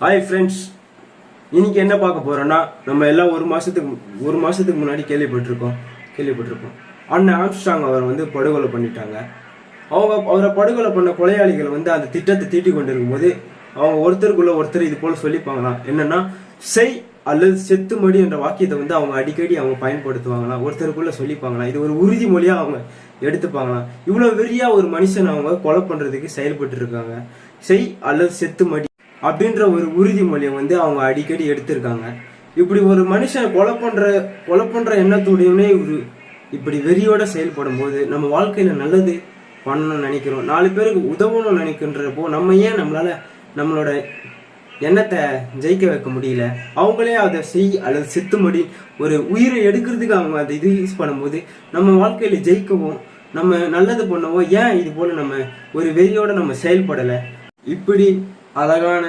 Hi friends, இன்னைக்கு என்ன பார்க்க போறோம்னா, நம்ம எல்லாம் ஒரு மாசத்துக்கு முன்னாடி கேள்விப்பட்டிருக்கோம். அண்ணன் ஆம்ஸ்ட்ராங் அவரை வந்து படுகொலை பண்ணிட்டாங்க. அவரை படுகொலை பண்ண கொலையாளிகள் வந்து அந்த திட்டத்தை தீட்டி கொண்டிருக்கும் போது அவங்க ஒருத்தருக்குள்ள ஒருத்தர் இது போல சொல்லிப்பாங்களாம். என்னன்னா, செய் அல்லது செத்துமடி என்ற வாக்கியத்தை வந்து அவங்க அடிக்கடி பயன்படுத்துவாங்களாம். ஒருத்தருக்குள்ள சொல்லிப்பாங்களாம். இது ஒரு உறுதிமொழியா அவங்க எடுத்துப்பாங்களாம். இவ்வளவு வெறியா ஒரு மனுஷன் அவங்க கொலை பண்றதுக்கு செயல்பட்டு இருக்காங்க. செய் அல்லது செத்துமடி அப்படின்ற ஒரு உறுதிமொழியை வந்து அவங்க அடிக்கடி எடுத்திருக்காங்க. இப்படி ஒரு மனுஷன் கொலை பண்ற எண்ணத்தோடையுமே இப்படி வெறியோட செயல்படும் போது நம்ம வாழ்க்கையில நல்லது பண்ணணும்னு நினைக்கிறோம், 4 பேருக்கு உதவணும்னு நினைக்கின்றப்போ நம்ம ஏன் நம்மளோட எண்ணத்தை ஜெயிக்க வைக்க முடியல? அவங்களே அதை செய் அல்லது செத்துமடி ஒரு உயிரை எடுக்கிறதுக்கு அவங்க அதை யூஸ் பண்ணும்போது நம்ம வாழ்க்கையில ஜெயிக்கவும் நம்ம நல்லது பண்ணவோ ஏன் இது போல நம்ம ஒரு வெறியோட நம்ம செயல்படலை? இப்படி அழகான